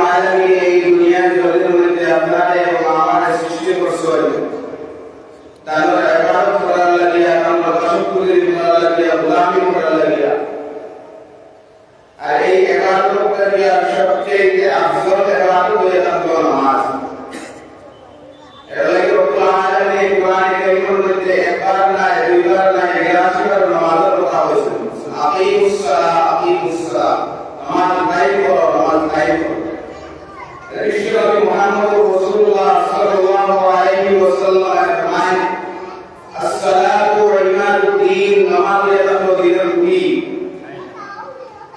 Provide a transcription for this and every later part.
আলামিন এই দুনিয়ার জগতের মধ্যে আপনারে এবং আমারে সৃষ্টি করছেন তার ইবাদত করার লাগিয়া তার শুকরিয়া করার লাগিয়া গোলামি করার লাগিয়া আর এই ইবাদত করিয়া সবচেয়ে আফজল ইবাদত হয়ে থাকলো নামাজ এর লাগি রব্বুল আলামিন কোরআন কারীমের মধ্যে একবার না দুইবার না ৮১ বার নামাজের কথা বলেছেন আকিমুস সালাহ নামাজ কায়েম করো নামাজ কায়েম করো বিশ্বনবী মুহাম্মদুর রাসূলুল্লাহ সাল্লাল্লাহু আলাইহি ওয়াসাল্লাম ফরমান as-salatu imaduddin নামাজ হলো দ্বীনের গুড়ি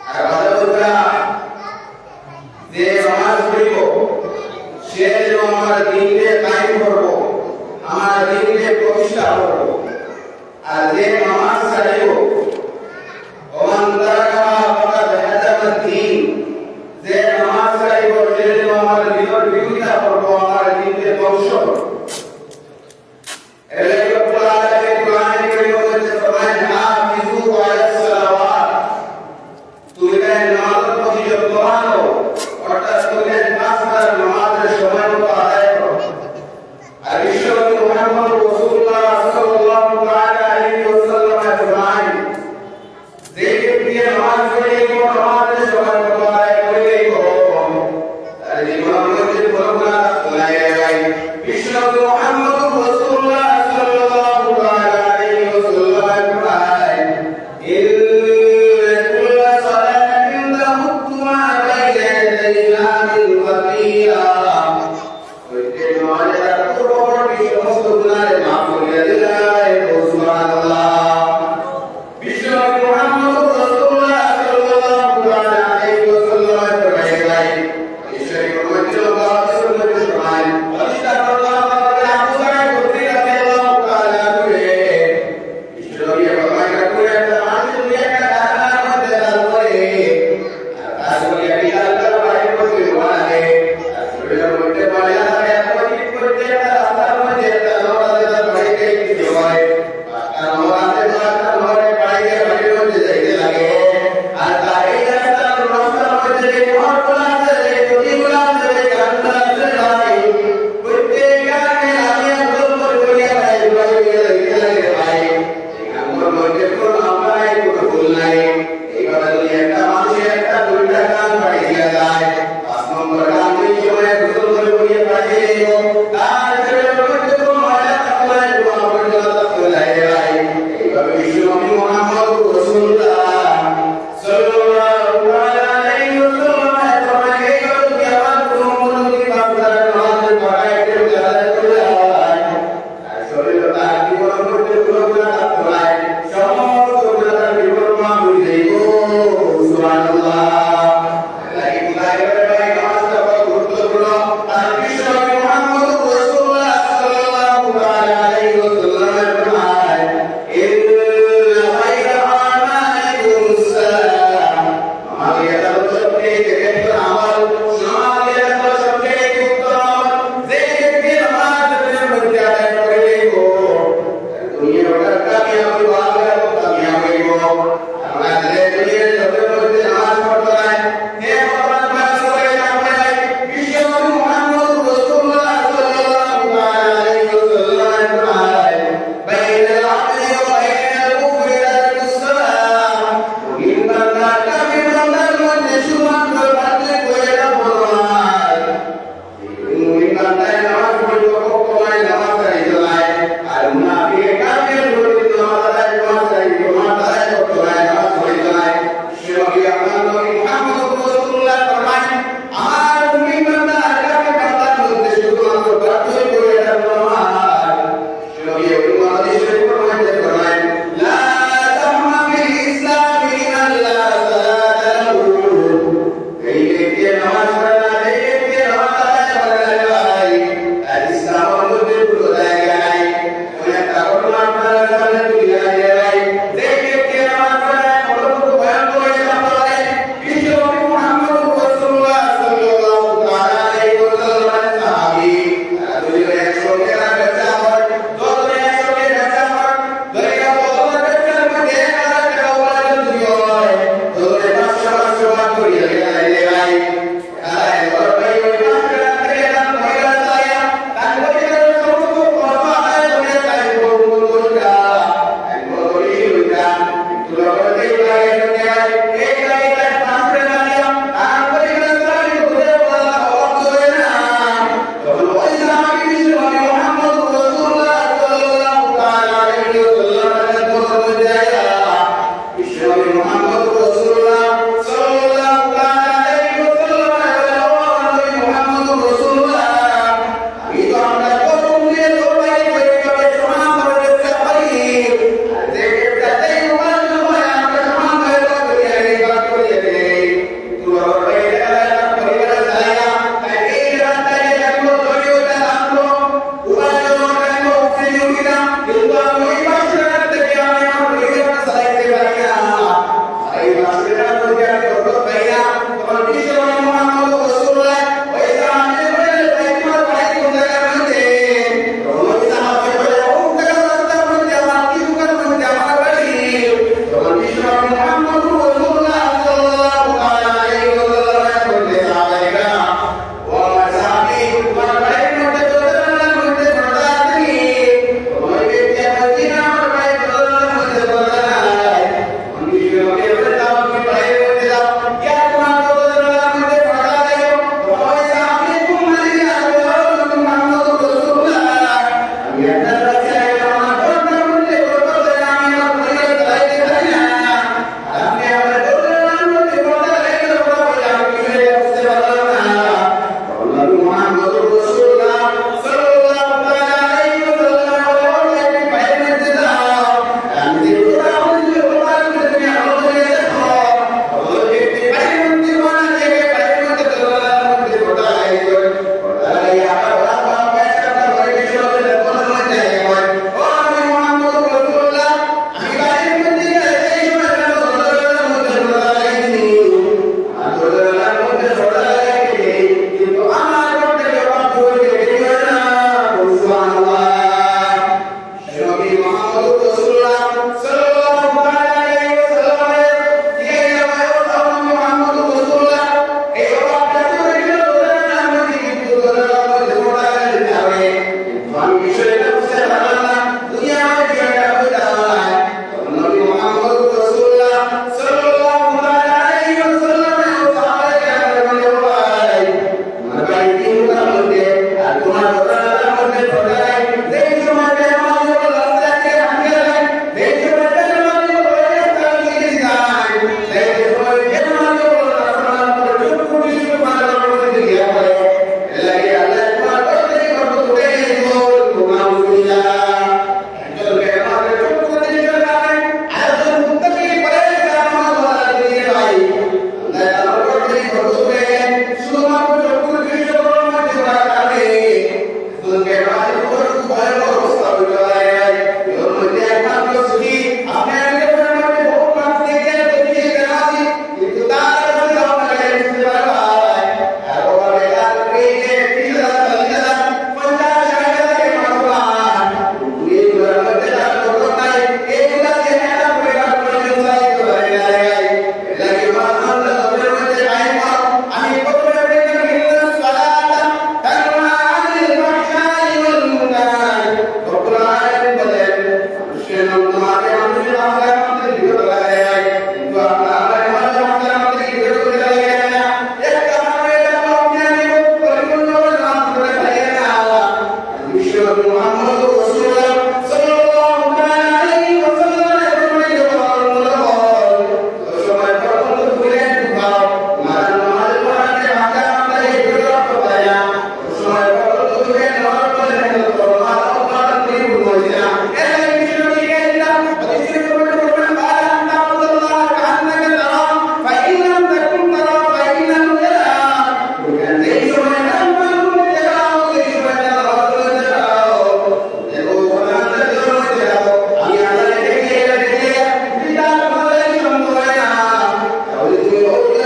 আর বাদাউল্লাহ যে নামাজ পড়িব সে যে আমার দ্বীনকে কায়েম করব আমার দ্বীনকে প্রতিষ্ঠা করব আর যে নামাজ ছাড়িব ওমান তারাকা ফাকাদ হাদামা দ্বীন যে নামাজ ছাড়িব সে যে আমার দ্বীনের বিরোধিতা করব আমার দ্বীনকে ধ্বংস করব এর লাগি রব্বুল আলামিন কোরআনে কারীমের মধ্যে ফরমান হাফিজু আলাস সালাওয়াত তুমি নামাজের প্রতি যত্নবান হও অর্থাৎ তুমি পাঁচ ওয়াক্ত নামাজের সময় মতো আদায় করো আর বিশ্বনবী মুহাম্মদ রাসূলুল্লাহ সাল্লাল্লাহু আলাইহি ওয়াসাল্লাম ফরমান যে ব্যক্তি নামাজ পড়ে এবং নামাজের সময় মতো আদায় করে তার জীবনের মধ্যে কোনো গুনাহ নাই বিশ্বনবী মুহাম্মদ রাসূলুল্লাহ সাল্লাল্লাহু আলাইহি ওয়াসাল্লাম ফরমান কুল্লু সালাতিন তাহুত্তু মা বাইনা ইয়াদাইহা মিন খাতিয়া ওইতে নামাজের পূর্ববর্তী সমস্ত গুনাহ মাফ করে দেয় সুবহানাল্লাহ বিশ্বনবী মুহাম্মদ রাসূলুল্লাহ সাল্লাল্লাহু আলাইহি ওয়াসাল্লাম ফরমান এই শরীফের মধ্যে আল্লাহ সুবহানাহু ওয়া তাআলা আল্লাহ আবু যায়েদ কর্তৃক রাদিয়াল্লাহু তাআলা করে বিশ্বনবী ফরমান করে একটা মানুষ যদি একটা ঢাকার মধ্যে দাঁড় করে আর কাজ করে বিলাল বাইরে করতে বলে আর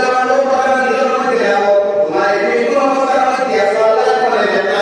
মূল্যবান উপকরণ নিজের মধ্যে রাখো তোমার এই কোন অবস্থার মধ্যে আছো আল্লাহ তোমার একটা